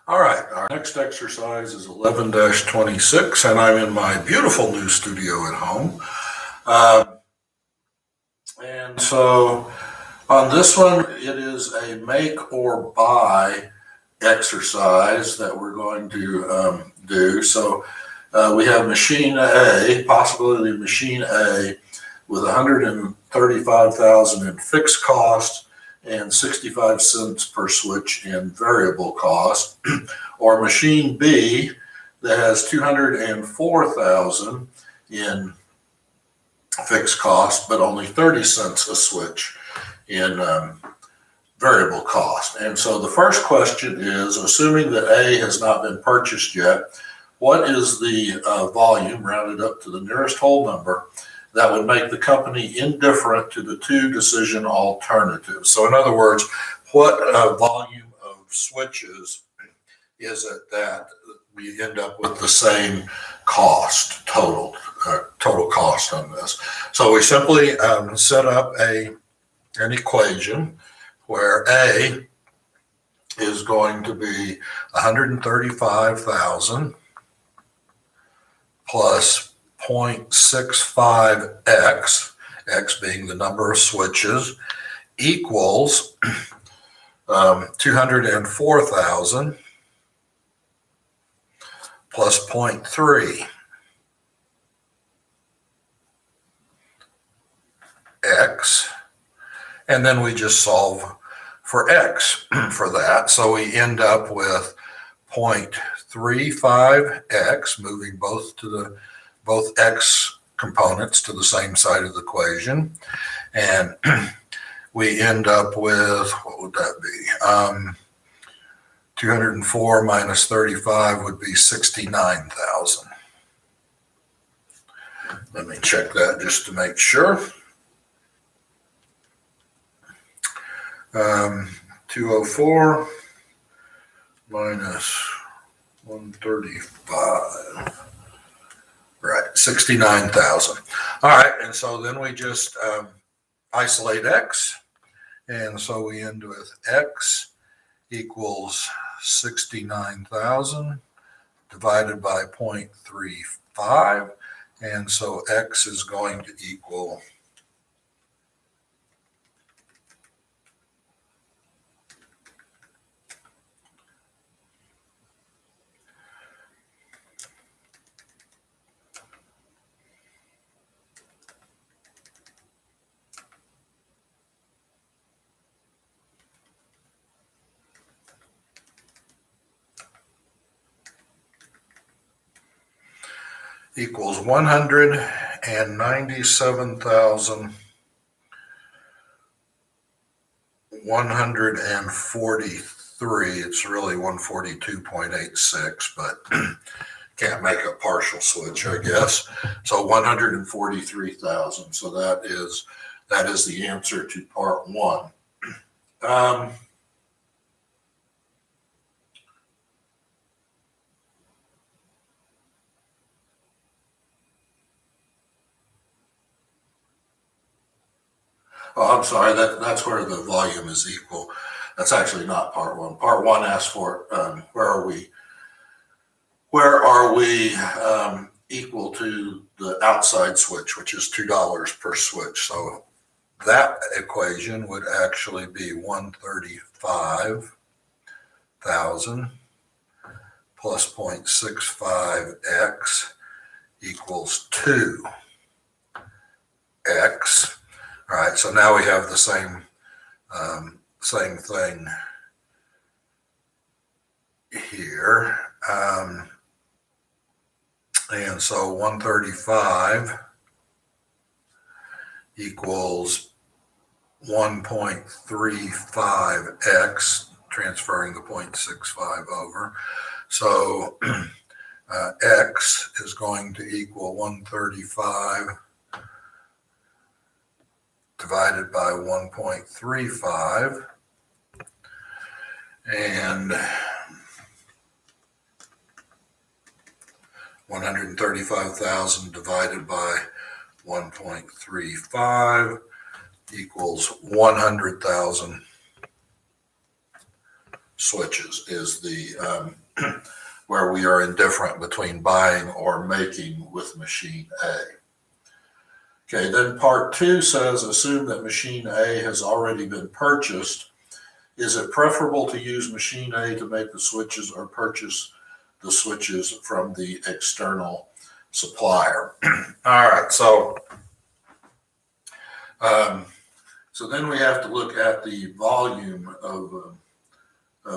All right, our next exercise is 11-26, and I'm in my beautiful new studio at home. Uh, and so on this one, it is a make or buy exercise that we're going to do. So we have machine A, possibility machine A, with 135,000 in fixed cost and 65 cents per switch in variable cost, or machine B that has 204,000 in fixed cost, but only 30 cents a switch in variable cost. And so the first question is, assuming that A has not been purchased yet, what is the volume rounded up to the nearest whole number that would make the company indifferent to the two decision alternatives? So in other words, what volume of switches is it that we end up with the same cost total cost on this? So we simply set up an equation where A is going to be 135,000 plus 0.65x, x being the number of switches, equals 204,000 plus 0.3 x, and then we just solve for x for that. So we end up with 0.35x, moving both x components to the same side of the equation, and we end up with, what would that be? 204 minus 35 would be 69,000. Let me check that just to make sure. 204 minus 135. Right, 69,000. All right, and so then we just isolate x, and so we end with x equals 69,000 divided by 0.35, and so x is going to equal equals 197,143. It's really 142.86, but can't make a partial switch, I guess. So 143,000. So that is the answer to part one. Oh, I'm sorry. That's where the volume is equal. That's actually not part one. Part one asks for where are we equal to the outside switch, which is $2 per switch. So that equation would actually be 135,000 plus 0.65x equals 2x. All right, so now we have the same thing here. And so 135 equals 1.35x, transferring the 0.65 over. So x is going to equal 135 divided by 1.35, and 135,000 divided by 1.35 equals 100,000 switches is the where we are indifferent between buying or making with machine A. Okay, then part 2 says, assume that machine A has already been purchased. Is it preferable to use machine A to make the switches or purchase the switches from the external supplier? All right, so then we have to look at the volume of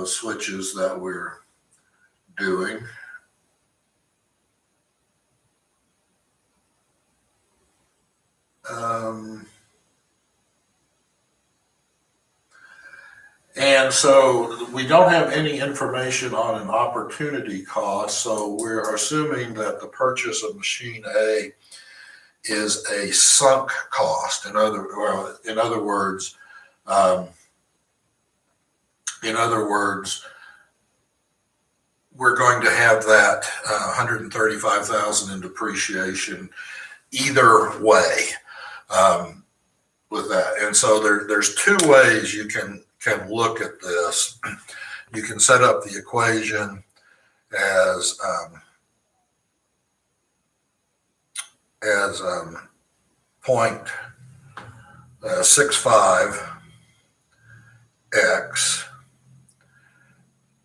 switches that we're doing. And so we don't have any information on an opportunity cost, so we're assuming that the purchase of machine A is a sunk cost. In other words, we're going to have that $135,000 in depreciation either way with that. And so there's two ways you can look at this. You can set up the equation as 0.65x,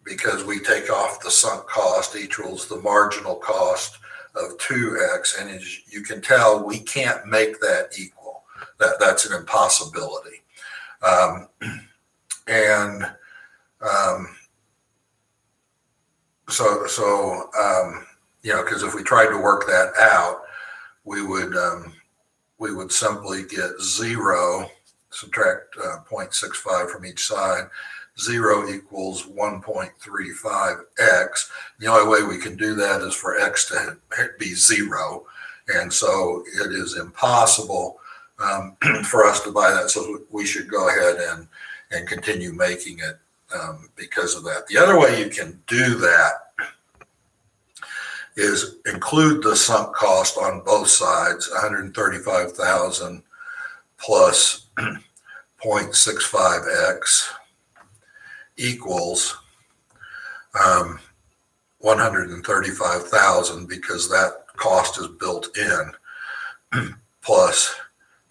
because we take off the sunk cost equals the marginal cost of 2x, and as you can tell, we can't make that equal. That's an impossibility. Because if we tried to work that out, we would simply get 0, subtract 0.65 from each side. 0 equals 1.35x. The only way we can do that is for x to be 0, and so it is impossible for us to buy that. So we should go ahead and continue making it because of that. The other way you can do that is include the sunk cost on both sides, 135,000 plus 0.65x equals 135,000, because that cost is built in, plus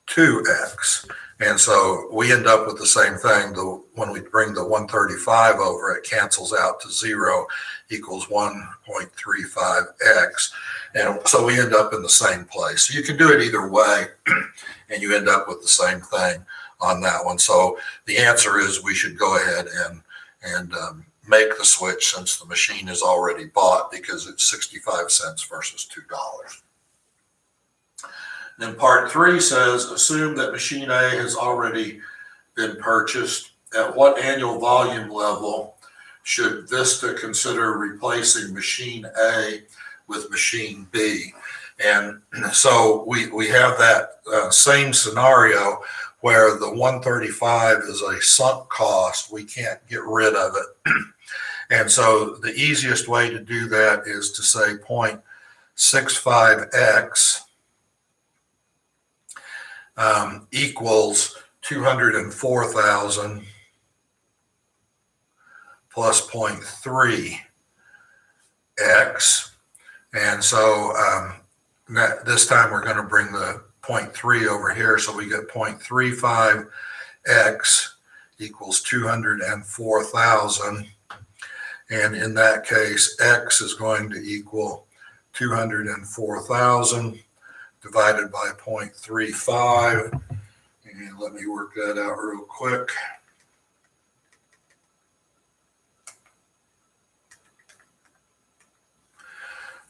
2x. And so we end up with the same thing. When we bring the 135 over, it cancels out to 0, equals 1.35x. And so we end up in the same place. So you can do it either way, and you end up with the same thing on that one. So the answer is we should go ahead and make the switch, since the machine is already bought, because it's 65 cents versus $2. Then part 3 says, assume that machine A has already been purchased. At what annual volume level should Vista consider replacing machine A with machine B? And so we have that same scenario where the 135 is a sunk cost. We can't get rid of it. And so the easiest way to do that is to say 0.65x equals 204,000 plus 0.3x. And so this time we're going to bring the 0.3 over here, so we get 0.35x equals 204,000. And in that case, x is going to equal 204,000 divided by 0.35. And let me work that out real quick.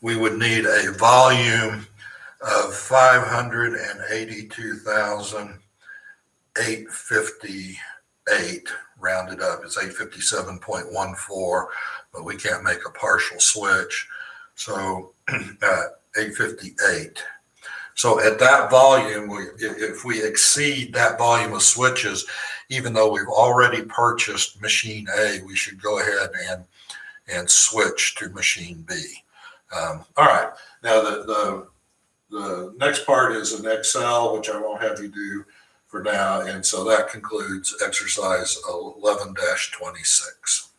We would need a volume of 582,858, rounded up. It's 857.14, but we can't make a partial switch. So 858. So at that volume, if we exceed that volume of switches, even though we've already purchased machine A, we should go ahead and switch to machine B. All right. Now the next part is an Excel, which I won't have you do for now. And so that concludes exercise 11-26.